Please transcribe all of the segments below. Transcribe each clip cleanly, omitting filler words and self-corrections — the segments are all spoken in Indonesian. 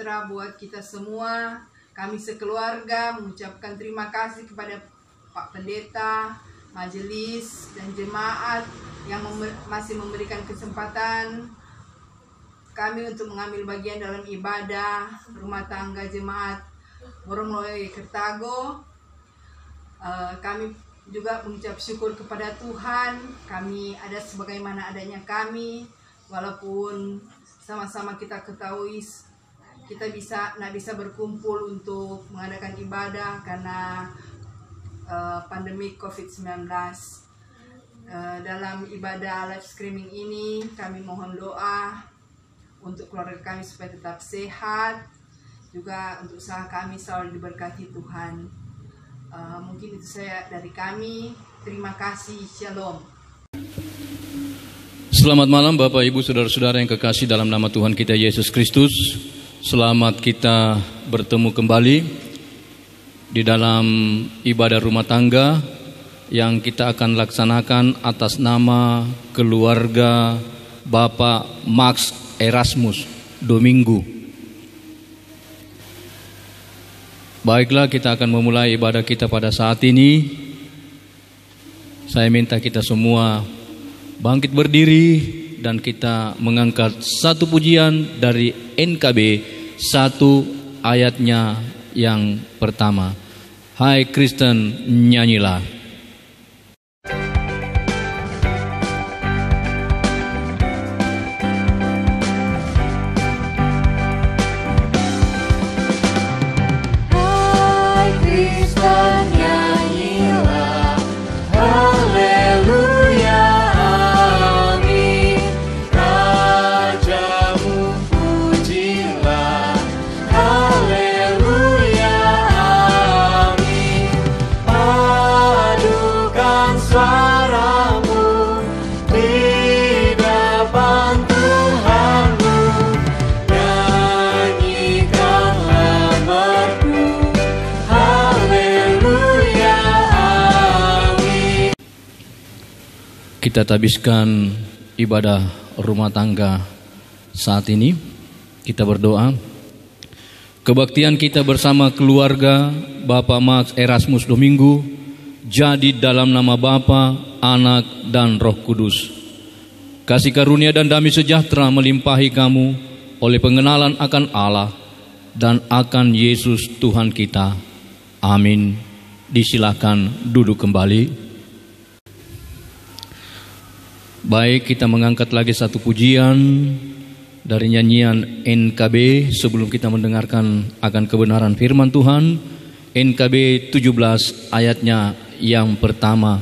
sejahtera buat kita semua. Kami sekeluarga mengucapkan terima kasih kepada Pak Pendeta, majelis, dan jemaat yang masih memberikan kesempatan kami untuk mengambil bagian dalam ibadah rumah tangga jemaat Borongloyo Kertago. Kami juga mengucap syukur kepada Tuhan. Kami ada sebagaimana adanya kami, walaupun sama-sama kita ketahui kita tidak bisa berkumpul untuk mengadakan ibadah karena pandemi COVID-19. Dalam ibadah live streaming ini kami mohon doa untuk keluarga kami supaya tetap sehat, juga untuk usaha kami selalu diberkati Tuhan. Mungkin itu saya dari kami. Terima kasih. Shalom. Selamat malam Bapak Ibu Saudara-saudara yang kekasih dalam nama Tuhan kita Yesus Kristus. Selamat kita bertemu kembali di dalam ibadah rumah tangga yang kita akan laksanakan atas nama keluarga Bapak Max Erasmus Domingo. Baiklah, kita akan memulai ibadah kita pada saat ini. Saya minta kita semua bangkit berdiri dan kita mengangkat satu pujian dari NKB 1 ayatnya yang pertama. Hai Kristen, nyanyilah. Kita tabiskan ibadah rumah tangga saat ini. Kita berdoa. Kebaktian kita bersama keluarga Bapak Max Erasmus Domingo jadi dalam nama Bapa, Anak, dan Roh Kudus. Kasih karunia dan damai sejahtera melimpahi kamu oleh pengenalan akan Allah dan akan Yesus Tuhan kita. Amin. Disilakan duduk kembali. Baik, kita mengangkat lagi satu pujian dari nyanyian NKB sebelum kita mendengarkan akan kebenaran firman Tuhan. NKB 17 ayatnya yang pertama.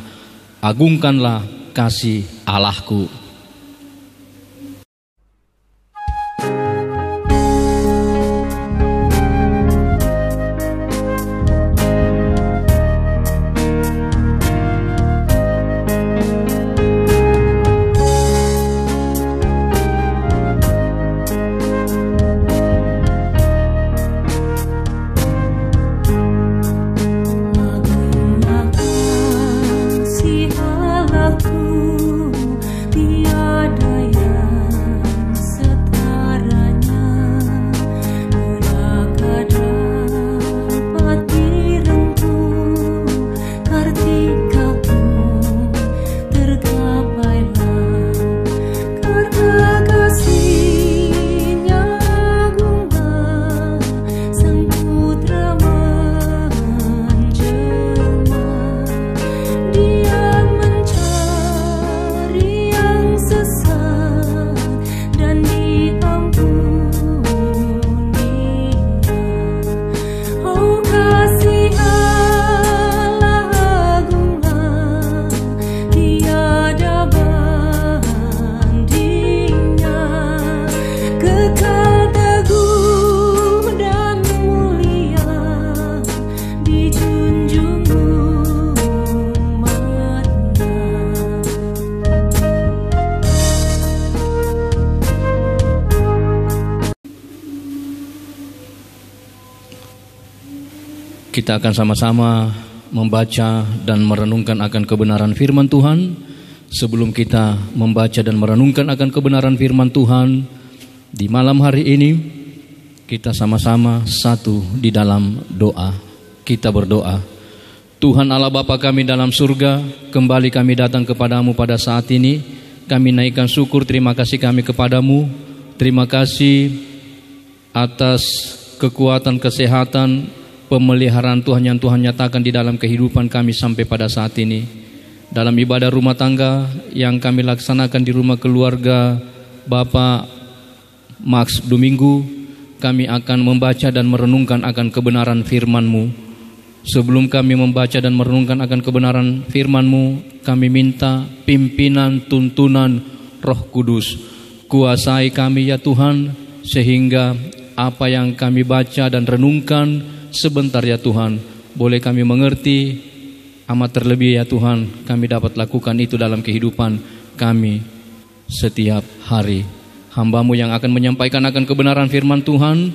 Agungkanlah kasih Allahku. Kita akan sama-sama membaca dan merenungkan akan kebenaran firman Tuhan. Sebelum kita membaca dan merenungkan akan kebenaran firman Tuhan di malam hari ini, Kita sama-sama satu di dalam doa. Kita berdoa. Tuhan Allah Bapa kami dalam surga, kembali kami datang kepadamu pada saat ini. Kami naikkan syukur, terima kasih kami kepadamu. Terima kasih atas kekuatan, kesehatan, pemeliharaan Tuhan yang Tuhan nyatakan di dalam kehidupan kami sampai pada saat ini. Dalam ibadah rumah tangga yang kami laksanakan di rumah keluarga Bapak Max Domingo, kami akan membaca dan merenungkan akan kebenaran firman-Mu. Sebelum kami membaca dan merenungkan akan kebenaran firman-Mu, kami minta pimpinan, tuntunan Roh Kudus. Kuasai kami ya Tuhan, sehingga apa yang kami baca dan renungkan sebentar ya Tuhan, boleh kami mengerti, amat terlebih ya Tuhan, kami dapat lakukan itu dalam kehidupan kami setiap hari. Hamba-Mu yang akan menyampaikan akan kebenaran firman Tuhan,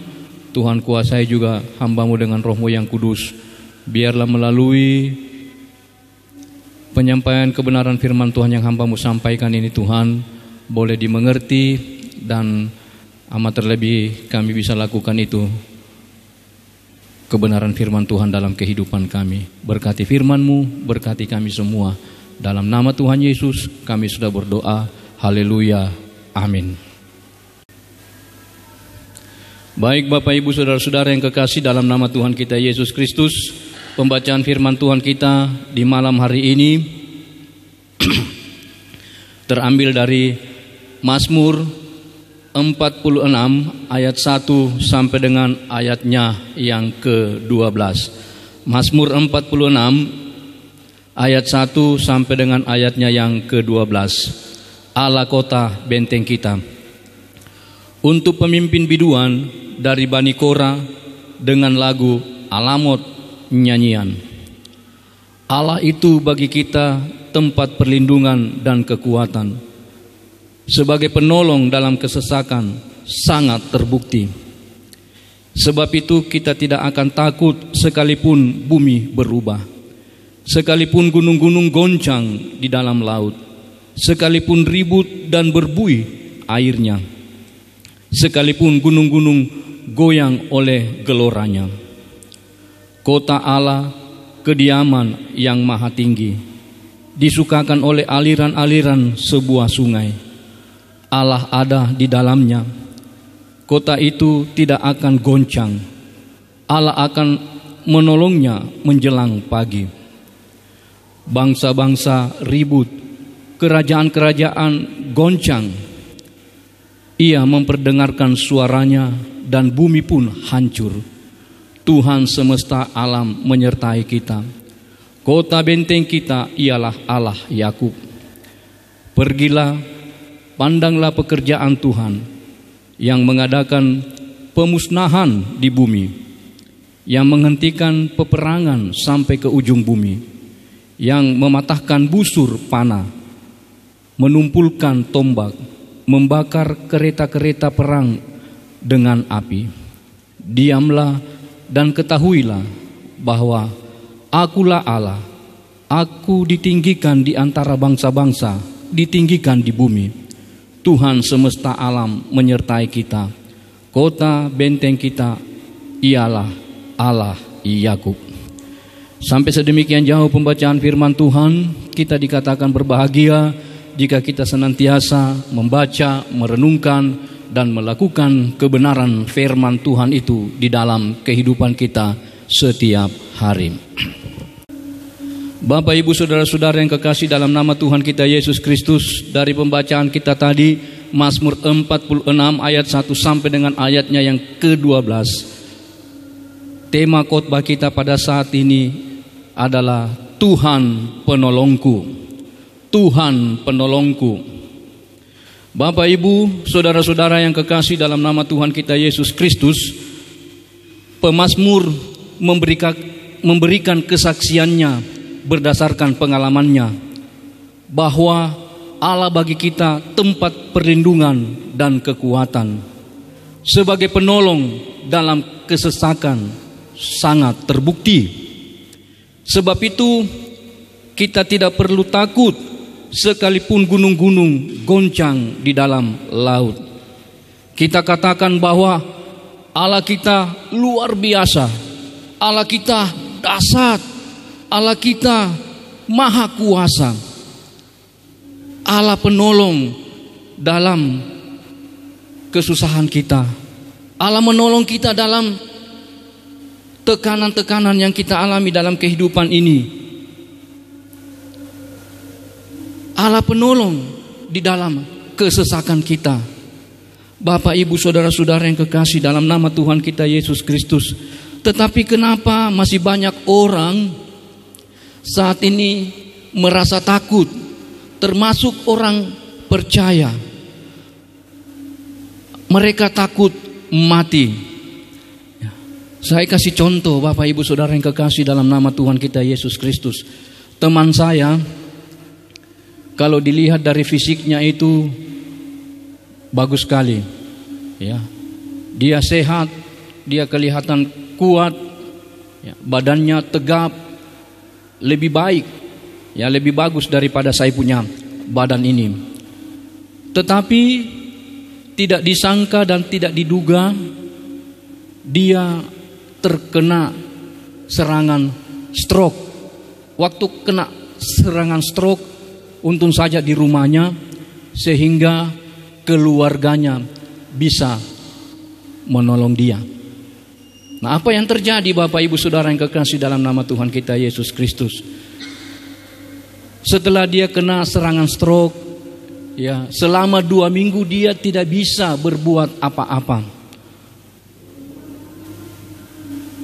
Tuhan kuasai juga hamba-Mu dengan Roh-Mu yang kudus. Biarlah melalui penyampaian kebenaran firman Tuhan yang hamba-Mu sampaikan ini Tuhan, boleh dimengerti dan amat terlebih kami bisa lakukan itu, kebenaran firman Tuhan dalam kehidupan kami. Berkati firman-Mu, berkati kami semua. Dalam nama Tuhan Yesus kami sudah berdoa. Haleluya. Amin. Baik Bapak Ibu Saudara-saudara yang kekasih dalam nama Tuhan kita Yesus Kristus, pembacaan firman Tuhan kita di malam hari ini terambil dari Mazmur 46 ayat 1 sampai dengan ayatnya yang ke-12. Mazmur 46 ayat 1 sampai dengan ayatnya yang ke-12. Allah kota benteng kita. Untuk pemimpin biduan dari Bani Korah dengan lagu Alamot nyanyian. Allah itu bagi kita tempat perlindungan dan kekuatan. Sebagai penolong dalam kesesakan sangat terbukti. Sebab itu kita tidak akan takut sekalipun bumi berubah, sekalipun gunung-gunung goncang di dalam laut, sekalipun ribut dan berbuih airnya, sekalipun gunung-gunung goyang oleh geloranya. Kota Allah, kediaman yang maha tinggi, disukakan oleh aliran-aliran sebuah sungai. Allah ada di dalamnya. Kota itu tidak akan goncang. Allah akan menolongnya menjelang pagi. Bangsa-bangsa ribut, kerajaan-kerajaan goncang. Ia memperdengarkan suaranya dan bumi pun hancur. Tuhan semesta alam menyertai kita. Kota benteng kita ialah Allah Yakub. Pergilah, pandanglah pekerjaan Tuhan yang mengadakan pemusnahan di bumi, yang menghentikan peperangan sampai ke ujung bumi, yang mematahkan busur panah, menumpulkan tombak, membakar kereta-kereta perang dengan api. Diamlah dan ketahuilah bahwa Akulah Allah, Aku ditinggikan di antara bangsa-bangsa, ditinggikan di bumi. Tuhan semesta alam menyertai kita. Kota benteng kita ialah Allah Yakub. Sampai sedemikian jauh pembacaan firman Tuhan, kita dikatakan berbahagia jika kita senantiasa membaca, merenungkan, dan melakukan kebenaran firman Tuhan itu di dalam kehidupan kita setiap hari. Bapak Ibu Saudara-saudara yang kekasih dalam nama Tuhan kita Yesus Kristus, dari pembacaan kita tadi Mazmur 46 ayat 1 sampai dengan ayatnya yang ke-12. Tema khotbah kita pada saat ini adalah Tuhan penolongku. Tuhan penolongku. Bapak Ibu Saudara-saudara yang kekasih dalam nama Tuhan kita Yesus Kristus, pemazmur memberikan kesaksiannya berdasarkan pengalamannya bahwa Allah bagi kita tempat perlindungan dan kekuatan. Sebagai penolong dalam kesesakan sangat terbukti. Sebab itu kita tidak perlu takut sekalipun gunung-gunung goncang di dalam laut. Kita katakan bahwa Allah kita luar biasa, Allah kita dahsyat, Allah kita maha kuasa, Allah penolong dalam kesusahan kita, Allah menolong kita dalam tekanan-tekanan yang kita alami dalam kehidupan ini. Allah penolong di dalam kesesakan kita. Bapak, Ibu, saudara-saudara yang kekasih dalam nama Tuhan kita Yesus Kristus. Tetapi kenapa masih banyak orang saat ini merasa takut, termasuk orang percaya? Mereka takut mati. Saya kasih contoh, Bapak, Ibu, saudara yang kekasih dalam nama Tuhan kita Yesus Kristus. Teman saya, kalau dilihat dari fisiknya itu bagus sekali, ya. Dia sehat, dia kelihatan kuat, ya. Badannya tegap, lebih baik, ya, lebih bagus daripada saya punya badan ini. Tetapi tidak disangka dan tidak diduga dia terkena serangan stroke. Waktu kena serangan stroke, untung saja di rumahnya, sehingga keluarganya bisa menolong dia. Nah, apa yang terjadi, Bapak, Ibu, saudara yang kekasih dalam nama Tuhan kita Yesus Kristus? Setelah dia kena serangan stroke, ya, selama 2 minggu dia tidak bisa berbuat apa-apa.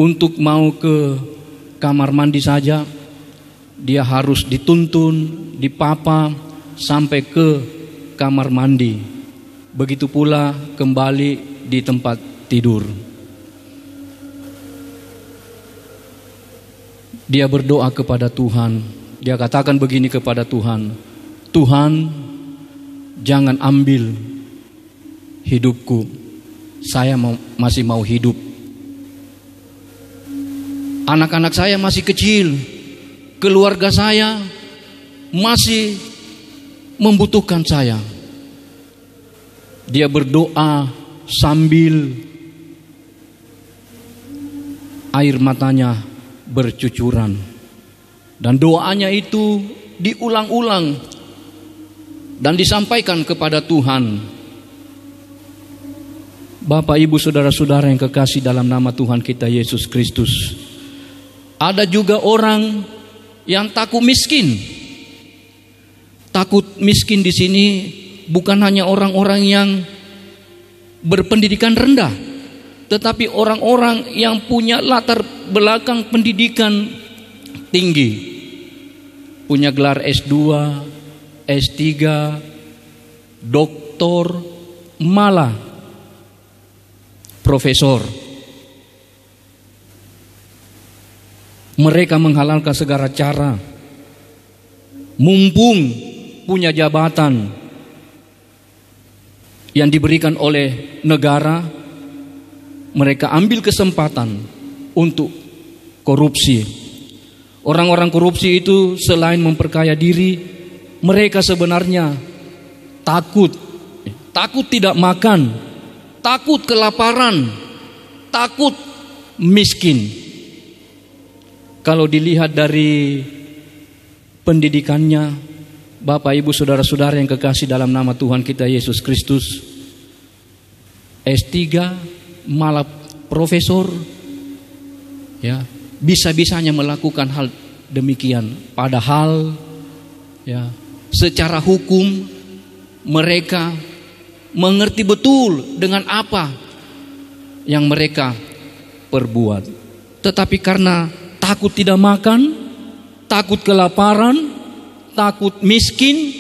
Untuk mau ke kamar mandi saja, dia harus dituntun, dipapa sampai ke kamar mandi. Begitu pula kembali di tempat tidur. Dia berdoa kepada Tuhan. Dia katakan begini kepada Tuhan, Tuhan, jangan ambil hidupku. Saya masih mau hidup. Anak-anak saya masih kecil. Keluarga saya masih membutuhkan saya. Dia berdoa sambil air matanya bercucuran. Dan doanya itu diulang-ulang dan disampaikan kepada Tuhan. Bapak, Ibu, saudara-saudara yang kekasih dalam nama Tuhan kita Yesus Kristus. Ada juga orang yang takut miskin. Takut miskin di sini bukan hanya orang-orang yang berpendidikan rendah, tetapi orang-orang yang punya latar belakang pendidikan tinggi, punya gelar S2, S3, doktor, malah profesor. Mereka menghalalkan segala cara, mumpung punya jabatan yang diberikan oleh negara, mereka ambil kesempatan untuk korupsi. Orang-orang korupsi itu selain memperkaya diri, mereka sebenarnya takut tidak makan, takut kelaparan, takut miskin. Kalau dilihat dari pendidikannya, Bapak, Ibu, saudara-saudara yang kekasih dalam nama Tuhan kita Yesus Kristus, S3 malah profesor, ya, bisa-bisanya melakukan hal demikian. Padahal, ya, secara hukum mereka mengerti betul dengan apa yang mereka perbuat. Tetapi karena takut tidak makan, takut kelaparan, takut miskin,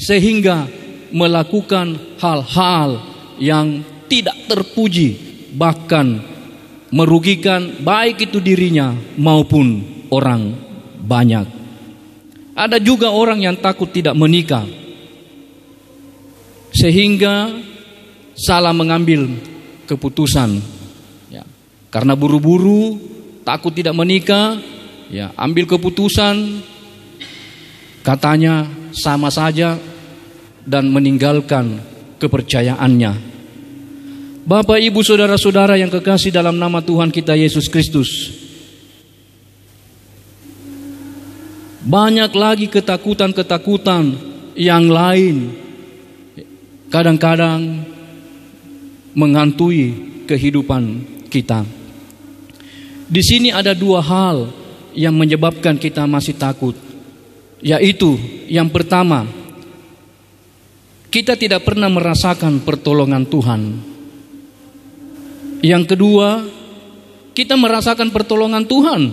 sehingga melakukan hal-hal yang tidak terpuji, bahkan merugikan baik itu dirinya maupun orang banyak. Ada juga orang yang takut tidak menikah, sehingga salah mengambil keputusan, ya, karena buru-buru, takut tidak menikah, ya, ambil keputusan katanya sama saja dan meninggalkan kepercayaannya. Bapak, Ibu, saudara-saudara yang kekasih dalam nama Tuhan kita Yesus Kristus, banyak lagi ketakutan-ketakutan yang lain kadang-kadang menghantui kehidupan kita. Di sini ada dua hal yang menyebabkan kita masih takut, yaitu yang pertama, kita tidak pernah merasakan pertolongan Tuhan. Yang kedua, kita merasakan pertolongan Tuhan,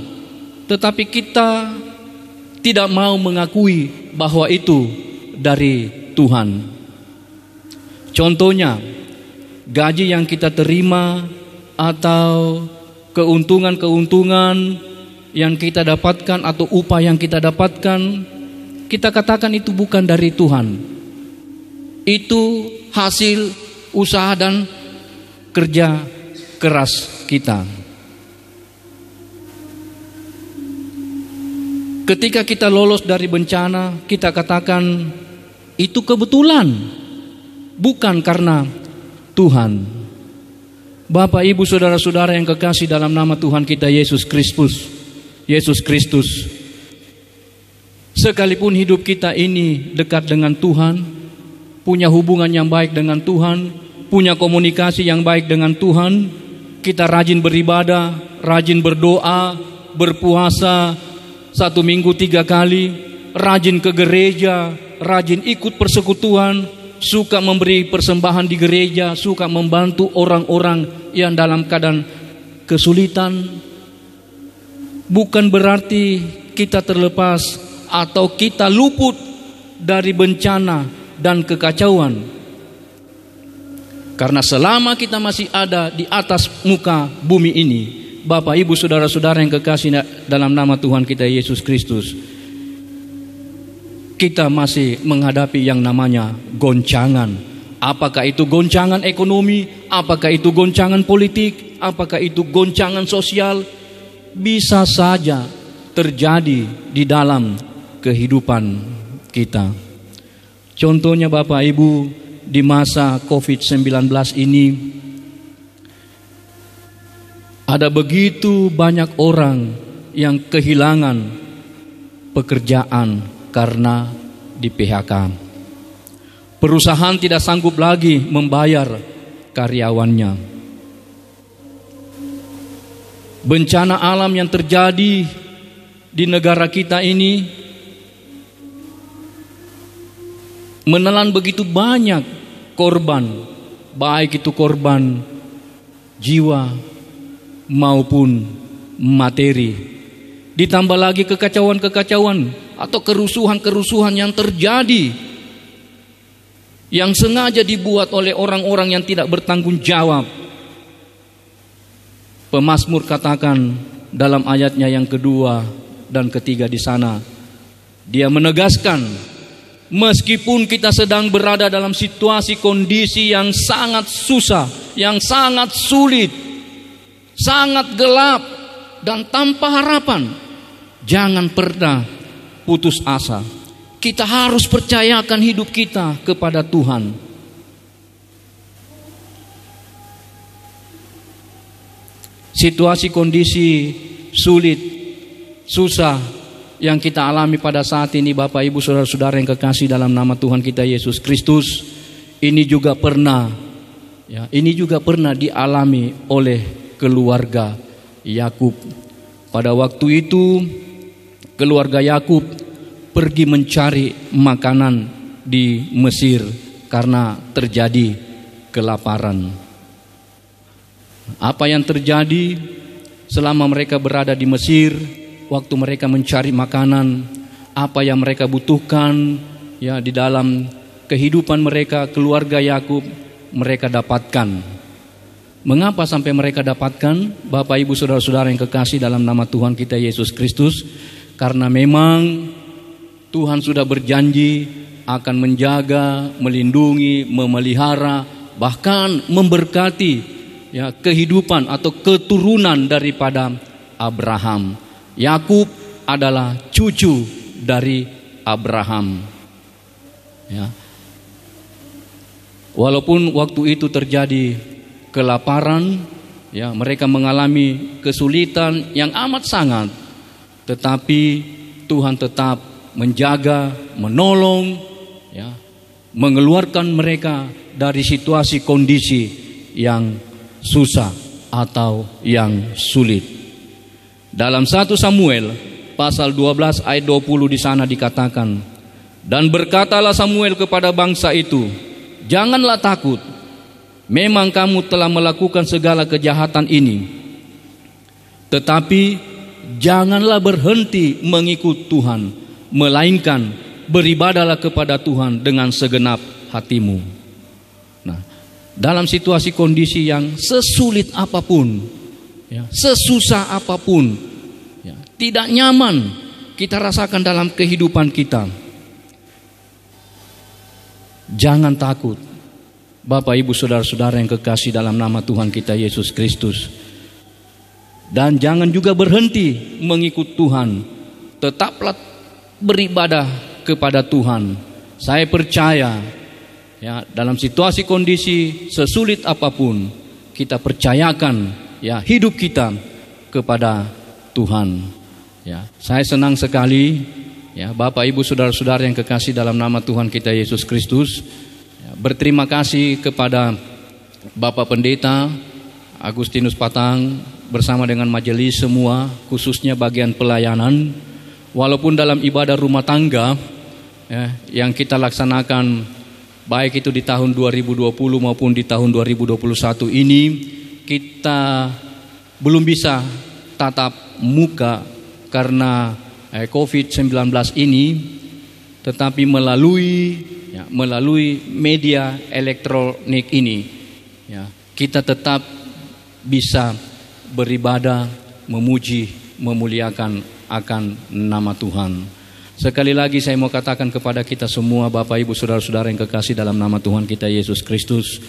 tetapi kita tidak mau mengakui bahwa itu dari Tuhan. Contohnya, gaji yang kita terima atau keuntungan-keuntungan yang kita dapatkan atau upah yang kita dapatkan, kita katakan itu bukan dari Tuhan. Itu hasil usaha dan kerja keras kita. Ketika kita lolos dari bencana, kita katakan itu kebetulan, bukan karena Tuhan. Bapak, Ibu, saudara-saudara yang kekasih dalam nama Tuhan kita Yesus Kristus. Sekalipun hidup kita ini dekat dengan Tuhan, punya hubungan yang baik dengan Tuhan, punya komunikasi yang baik dengan Tuhan, kita rajin beribadah, rajin berdoa, berpuasa 1 minggu 3 kali, rajin ke gereja, rajin ikut persekutuan, suka memberi persembahan di gereja, suka membantu orang-orang yang dalam keadaan kesulitan. Bukan berarti kita terlepas atau kita luput dari bencana dan kekacauan. Karena selama kita masih ada di atas muka bumi ini, Bapak, Ibu, saudara-saudara yang kekasih dalam nama Tuhan kita Yesus Kristus, kita masih menghadapi yang namanya goncangan. Apakah itu goncangan ekonomi, apakah itu goncangan politik, apakah itu goncangan sosial, bisa saja terjadi di dalam kehidupan kita. Contohnya Bapak, Ibu, di masa COVID-19 ini ada begitu banyak orang yang kehilangan pekerjaan karena di PHK. Perusahaan tidak sanggup lagi membayar karyawannya. Bencana alam yang terjadi di negara kita ini menelan begitu banyak korban, baik itu korban jiwa maupun materi. Ditambah lagi kekacauan-kekacauan atau kerusuhan-kerusuhan yang terjadi, yang sengaja dibuat oleh orang-orang yang tidak bertanggung jawab. Pemazmur katakan dalam ayatnya yang kedua dan ketiga di sana, dia menegaskan, meskipun kita sedang berada dalam situasi kondisi yang sangat susah, yang sangat sulit, sangat gelap dan tanpa harapan, jangan pernah putus asa. Kita harus percayakan hidup kita kepada Tuhan. Situasi kondisi sulit, susah yang kita alami pada saat ini, Bapak, Ibu, saudara-saudara yang kekasih dalam nama Tuhan kita Yesus Kristus, ini juga pernah dialami oleh keluarga Yakub. Pada waktu itu keluarga Yakub pergi mencari makanan di Mesir karena terjadi kelaparan. Apa yang terjadi selama mereka berada di Mesir? Waktu mereka mencari makanan, apa yang mereka butuhkan ya di dalam kehidupan mereka, keluarga Yakub, mereka dapatkan. Mengapa sampai mereka dapatkan? Bapak, Ibu, saudara-saudara yang kekasih dalam nama Tuhan kita Yesus Kristus, karena memang Tuhan sudah berjanji akan menjaga, melindungi, memelihara, bahkan memberkati ya kehidupan atau keturunan daripada Abraham. Yakub adalah cucu dari Abraham. Ya. Walaupun waktu itu terjadi kelaparan, ya, mereka mengalami kesulitan yang amat sangat, tetapi Tuhan tetap menjaga, menolong, ya, mengeluarkan mereka dari situasi kondisi yang susah atau yang sulit. Dalam 1 Samuel pasal 12 ayat 20 di sana dikatakan, dan berkatalah Samuel kepada bangsa itu, janganlah takut, memang kamu telah melakukan segala kejahatan ini, tetapi janganlah berhenti mengikut Tuhan, melainkan beribadahlah kepada Tuhan dengan segenap hatimu. Nah, dalam situasi kondisi yang sesulit apapun, ya, sesusah apapun, ya, tidak nyaman kita rasakan dalam kehidupan kita, jangan takut. Bapak, Ibu, saudara-saudara yang kekasih dalam nama Tuhan kita Yesus Kristus, dan jangan juga berhenti mengikut Tuhan, tetaplah beribadah kepada Tuhan. Saya percaya, ya, dalam situasi kondisi sesulit apapun, kita percayakan, ya, hidup kita kepada Tuhan. Ya, saya senang sekali, ya, Bapak, Ibu, saudara-saudara yang kekasih dalam nama Tuhan kita Yesus Kristus, ya, berterima kasih kepada Bapak Pendeta Agustinus Patang bersama dengan majelis semua, khususnya bagian pelayanan. Walaupun dalam ibadah rumah tangga, ya, yang kita laksanakan baik itu di tahun 2020 maupun di tahun 2021 ini, kita belum bisa tatap muka karena COVID-19 ini, tetapi melalui media elektronik ini, ya, kita tetap bisa beribadah, memuji, memuliakan akan nama Tuhan. Sekali lagi saya mau katakan kepada kita semua, Bapak, Ibu, saudara-saudara yang kekasih dalam nama Tuhan kita Yesus Kristus,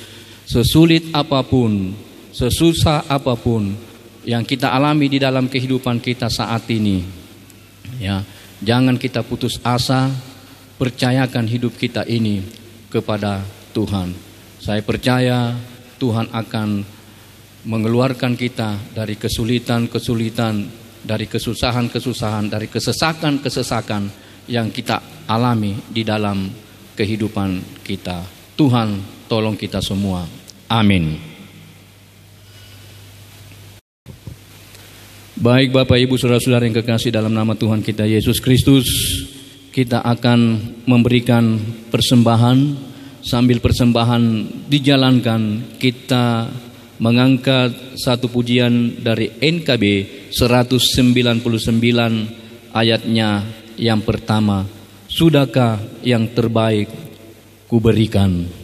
sesulit apapun, sesusah apapun yang kita alami di dalam kehidupan kita saat ini, ya, jangan kita putus asa, percayakan hidup kita ini kepada Tuhan. Saya percaya Tuhan akan mengeluarkan kita dari kesulitan-kesulitan, dari kesusahan-kesusahan, dari kesesakan-kesesakan yang kita alami di dalam kehidupan kita. Tuhan tolong kita semua. Amin. Baik Bapak, Ibu, saudara-saudara yang kekasih dalam nama Tuhan kita Yesus Kristus, kita akan memberikan persembahan. Sambil persembahan dijalankan, kita mengangkat satu pujian dari NKB 199 ayatnya yang pertama, sudahkah yang terbaik kuberikan.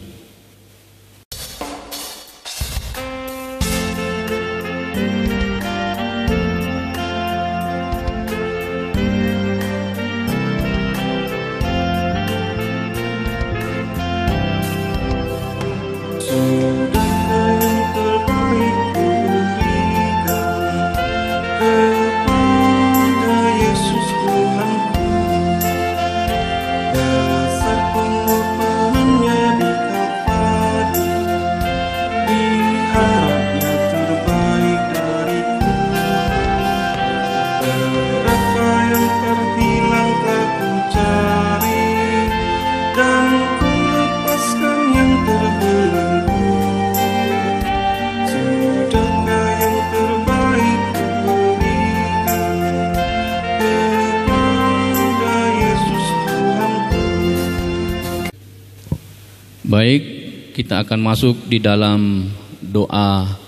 Baik, kita akan masuk di dalam doa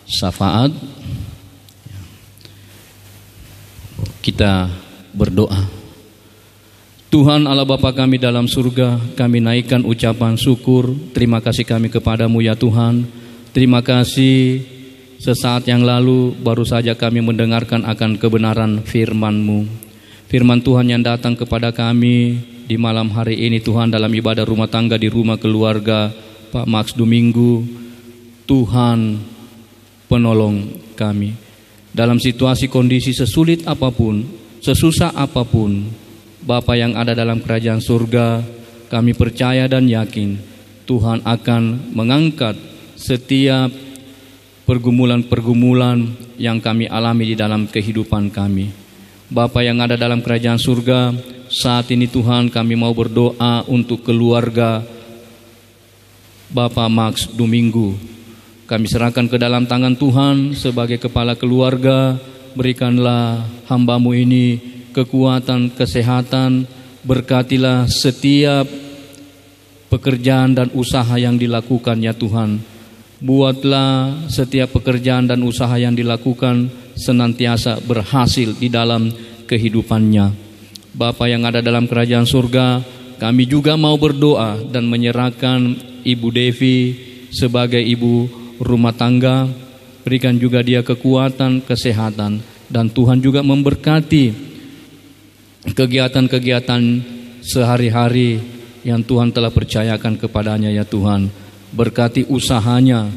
syafaat. Kita berdoa. Tuhan Allah Bapa kami dalam surga, kami naikkan ucapan syukur, terima kasih kami kepadamu ya Tuhan. Terima kasih sesaat yang lalu baru saja kami mendengarkan akan kebenaran firman-Mu. Firman Tuhan yang datang kepada kami di malam hari ini Tuhan, dalam ibadah rumah tangga di rumah keluarga Pak Max Domingo. Tuhan penolong kami dalam situasi kondisi sesulit apapun, sesusah apapun. Bapa yang ada dalam kerajaan surga, kami percaya dan yakin Tuhan akan mengangkat setiap pergumulan-pergumulan yang kami alami di dalam kehidupan kami. Bapa yang ada dalam kerajaan surga, saat ini Tuhan kami mau berdoa untuk keluarga Bapak Max Domingo. Kami serahkan ke dalam tangan Tuhan sebagai kepala keluarga. Berikanlah hamba-Mu ini kekuatan, kesehatan, berkatilah setiap pekerjaan dan usaha yang dilakukan ya Tuhan. Buatlah setiap pekerjaan dan usaha yang dilakukan senantiasa berhasil di dalam kehidupannya. Bapa yang ada dalam kerajaan surga, kami juga mau berdoa dan menyerahkan Ibu Devi sebagai ibu rumah tangga. Berikan juga dia kekuatan, kesehatan, dan Tuhan juga memberkati kegiatan-kegiatan sehari-hari yang Tuhan telah percayakan kepadanya ya Tuhan. Berkati usahanya,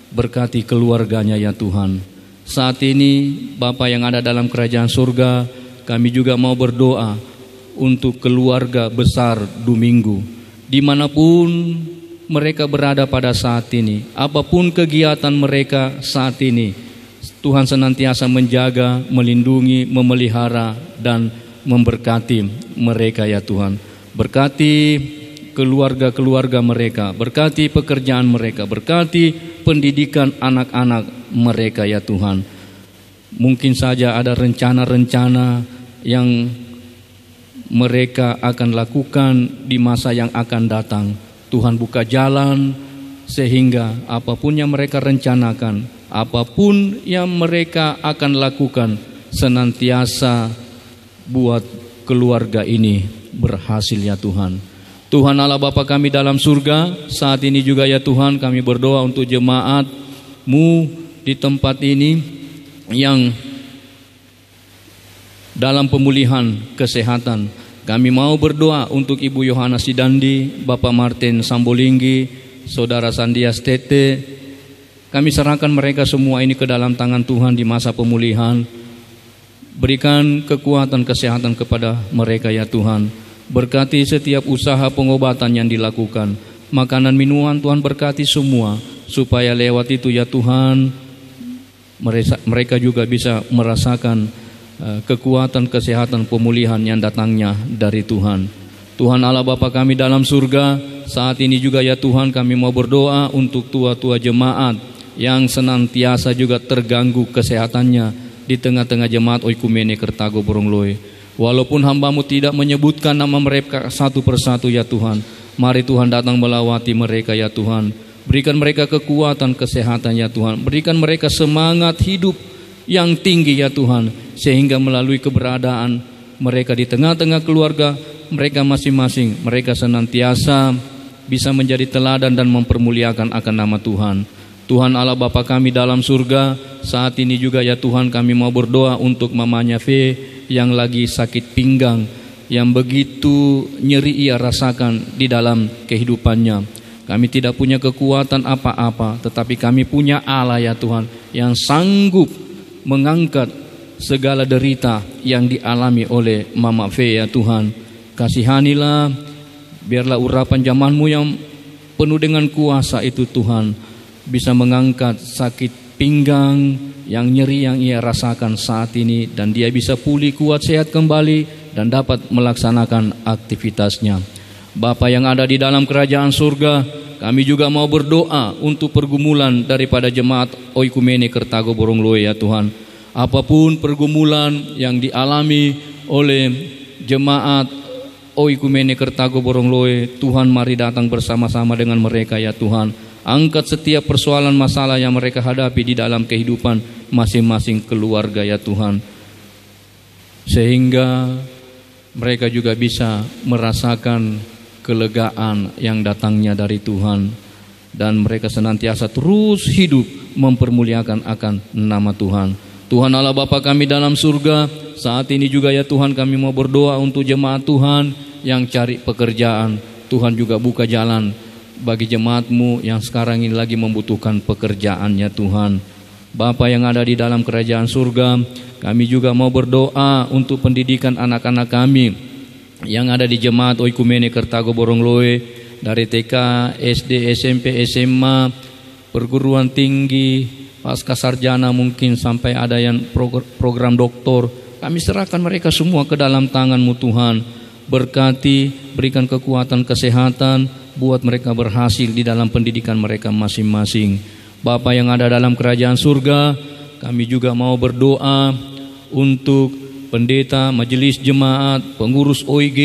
berkati keluarganya ya Tuhan. Saat ini Bapa yang ada dalam kerajaan surga, kami juga mau berdoa untuk keluarga besar Domingo. Dimanapun mereka berada pada saat ini, apapun kegiatan mereka saat ini, Tuhan senantiasa menjaga, melindungi, memelihara, dan memberkati mereka ya Tuhan. Berkati keluarga-keluarga mereka, berkati pekerjaan mereka, berkati pendidikan anak-anak mereka ya Tuhan. Mungkin saja ada rencana-rencana yang mereka akan lakukan di masa yang akan datang. Tuhan buka jalan sehingga apapun yang mereka rencanakan, apapun yang mereka akan lakukan, senantiasa buat keluarga ini berhasil ya Tuhan. Tuhan Allah Bapa kami dalam surga, saat ini juga ya Tuhan kami berdoa untuk jemaat-Mu di tempat ini yang dalam pemulihan kesehatan. Kami mau berdoa untuk Ibu Yohana Sidandi, Bapak Martin Sambolinggi, Saudara Sandias Tete. Kami serahkan mereka semua ini ke dalam tangan Tuhan di masa pemulihan. Berikan kekuatan kesehatan kepada mereka ya Tuhan. Berkati setiap usaha pengobatan yang dilakukan. Makanan minuman Tuhan berkati semua, supaya lewat itu ya Tuhan mereka juga bisa merasakan kekuatan kesehatan pemulihan yang datangnya dari Tuhan. Tuhan Allah Bapa kami dalam surga, saat ini juga ya Tuhan kami mau berdoa untuk tua-tua jemaat yang senantiasa juga terganggu kesehatannya di tengah-tengah jemaat Oikumene Kertago Borongloe. Walaupun hamba-Mu tidak menyebutkan nama mereka satu persatu ya Tuhan, mari Tuhan datang melawati mereka ya Tuhan. Berikan mereka kekuatan kesehatan ya Tuhan. Berikan mereka semangat hidup yang tinggi ya Tuhan, sehingga melalui keberadaan mereka di tengah-tengah keluarga mereka masing-masing, mereka senantiasa bisa menjadi teladan dan mempermuliakan akan nama Tuhan. Tuhan Allah Bapa kami dalam surga, saat ini juga ya Tuhan kami mau berdoa untuk mamanya V yang lagi sakit pinggang, yang begitu nyeri ia rasakan di dalam kehidupannya. Kami tidak punya kekuatan apa-apa, tetapi kami punya Allah ya Tuhan yang sanggup mengangkat segala derita yang dialami oleh Mama V ya Tuhan. Kasihanilah, biarlah urapan zamanmu yang penuh dengan kuasa itu Tuhan bisa mengangkat sakit pinggang yang nyeri yang ia rasakan saat ini, dan dia bisa pulih, kuat, sehat kembali dan dapat melaksanakan aktivitasnya. Bapa yang ada di dalam kerajaan surga, kami juga mau berdoa untuk pergumulan daripada jemaat Oikumene Kertago Borongloe ya Tuhan. Apapun pergumulan yang dialami oleh jemaat Oikumene Kertago Borongloe, Tuhan mari datang bersama-sama dengan mereka ya Tuhan. Angkat setiap persoalan masalah yang mereka hadapi di dalam kehidupan masing-masing keluarga ya Tuhan, sehingga mereka juga bisa merasakan kelegaan yang datangnya dari Tuhan, dan mereka senantiasa terus hidup mempermuliakan akan nama Tuhan. Tuhan Allah Bapa kami dalam surga, saat ini juga ya Tuhan kami mau berdoa untuk jemaat Tuhan yang cari pekerjaan. Tuhan juga buka jalan bagi jemaat-Mu yang sekarang ini lagi membutuhkan pekerjaan ya Tuhan. Bapa yang ada di dalam kerajaan surga, kami juga mau berdoa untuk pendidikan anak-anak kami yang ada di jemaat Oikumene Kertago Borongloe, dari TK, SD, SMP, SMA, perguruan tinggi, pasca sarjana mungkin sampai ada yang program doktor. Kami serahkan mereka semua ke dalam tangan-Mu Tuhan. Berkati, berikan kekuatan kesehatan, buat mereka berhasil di dalam pendidikan mereka masing-masing. Bapa yang ada dalam kerajaan surga, kami juga mau berdoa untuk pendeta, majelis jemaat, pengurus OIG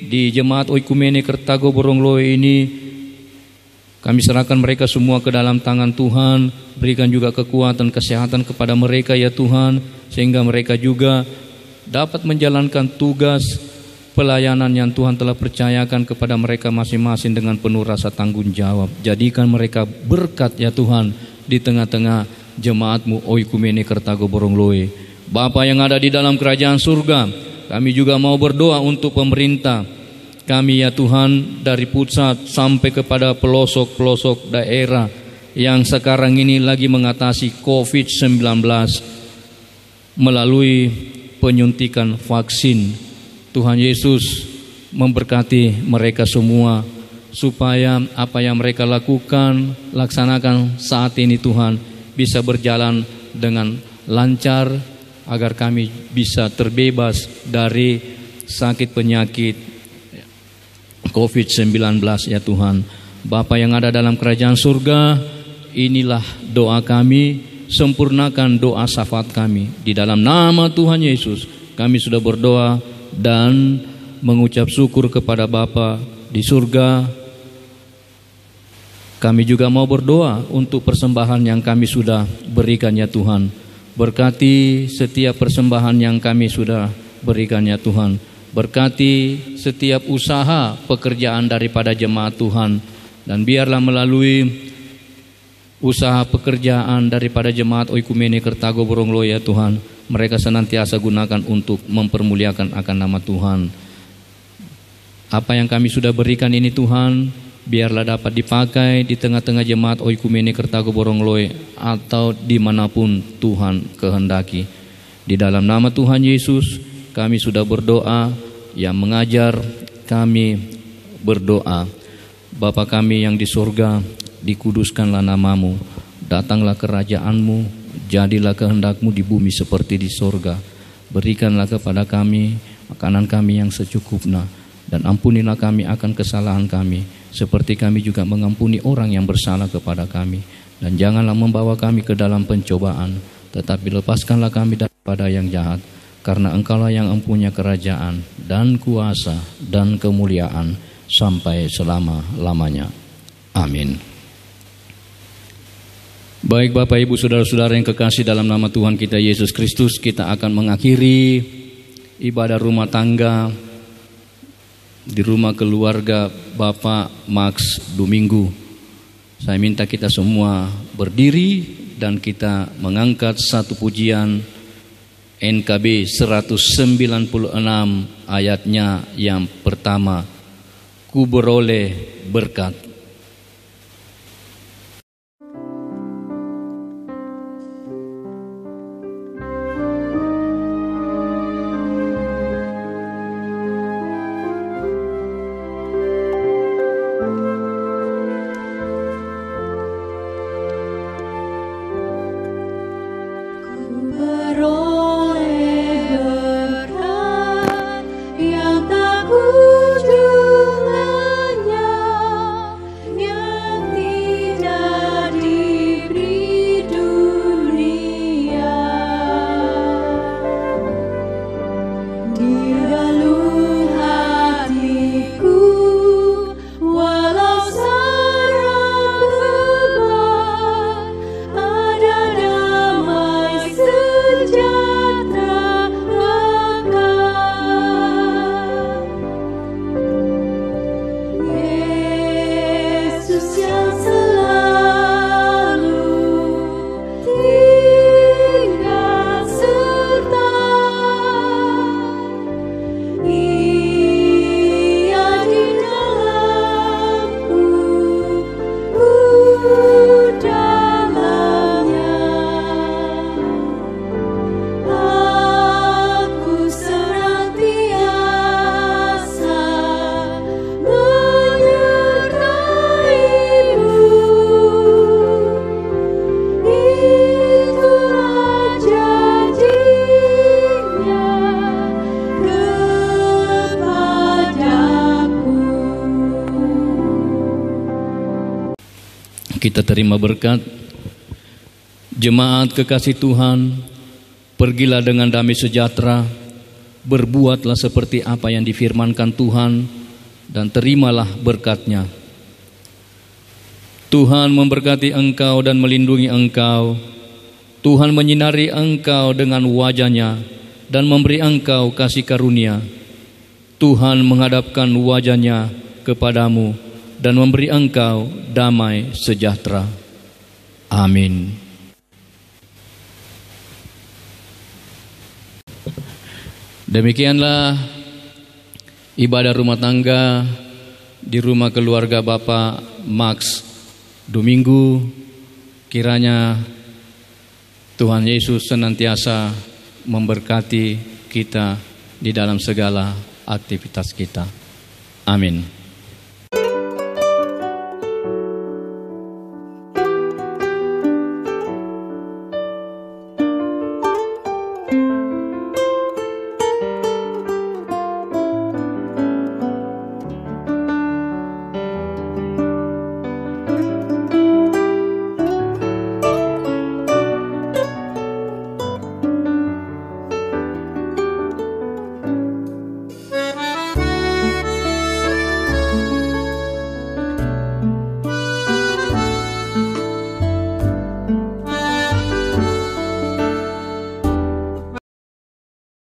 di Jemaat Oikumene Kertago Borongloe ini. Kami serahkan mereka semua ke dalam tangan Tuhan. Berikan juga kekuatan kesehatan kepada mereka ya Tuhan, sehingga mereka juga dapat menjalankan tugas pelayanan yang Tuhan telah percayakan kepada mereka masing-masing dengan penuh rasa tanggung jawab. Jadikan mereka berkat ya Tuhan di tengah-tengah jemaat-Mu Oikumene Kertago Borongloe. Bapa yang ada di dalam kerajaan surga, kami juga mau berdoa untuk pemerintah kami ya Tuhan, dari pusat sampai kepada pelosok-pelosok daerah yang sekarang ini lagi mengatasi COVID-19 melalui penyuntikan vaksin. Tuhan Yesus memberkati mereka semua supaya apa yang mereka laksanakan saat ini Tuhan bisa berjalan dengan lancar, agar kami bisa terbebas dari sakit penyakit COVID-19 ya Tuhan. Bapa yang ada dalam kerajaan surga, inilah doa kami, sempurnakan doa syafaat kami. Di dalam nama Tuhan Yesus kami sudah berdoa dan mengucap syukur kepada Bapa di surga. Kami juga mau berdoa untuk persembahan yang kami sudah berikan ya Tuhan. Berkati setiap persembahan yang kami sudah berikan ya Tuhan. Berkati setiap usaha pekerjaan daripada jemaat Tuhan. Dan biarlah melalui usaha pekerjaan daripada jemaat Oikumene Kertago Borongloe ya Tuhan, mereka senantiasa gunakan untuk mempermuliakan akan nama Tuhan. Apa yang kami sudah berikan ini Tuhan, biarlah dapat dipakai di tengah-tengah jemaat Oikumene Kertago Borongloe atau dimanapun Tuhan kehendaki. Di dalam nama Tuhan Yesus kami sudah berdoa, yang mengajar kami berdoa. Bapa kami yang di surga, dikuduskanlah nama-Mu, datanglah kerajaan-Mu, jadilah kehendak-Mu di bumi seperti di surga. Berikanlah kepada kami makanan kami yang secukupnya, dan ampunilah kami akan kesalahan kami, seperti kami juga mengampuni orang yang bersalah kepada kami. Dan janganlah membawa kami ke dalam pencobaan, tetapi lepaskanlah kami daripada yang jahat. Karena Engkaulah yang mempunyai kerajaan dan kuasa dan kemuliaan sampai selama-lamanya. Amin. Baik Bapak Ibu Saudara-saudara yang kekasih dalam nama Tuhan kita Yesus Kristus, kita akan mengakhiri ibadah rumah tangga di rumah keluarga Bapak Max Domingo. Saya minta kita semua berdiri dan kita mengangkat satu pujian NKB 196 ayatnya yang pertama, Ku beroleh berkat. Kita terima berkat. Jemaat kekasih Tuhan, pergilah dengan damai sejahtera, berbuatlah seperti apa yang difirmankan Tuhan, dan terimalah berkat-Nya. Tuhan memberkati engkau dan melindungi engkau. Tuhan menyinari engkau dengan wajah-Nya dan memberi engkau kasih karunia. Tuhan menghadapkan wajah-Nya kepadamu dan memberi engkau damai sejahtera. Amin. Demikianlah ibadah rumah tangga di rumah keluarga Bapak Max Domingo. Kiranya Tuhan Yesus senantiasa memberkati kita di dalam segala aktivitas kita. Amin.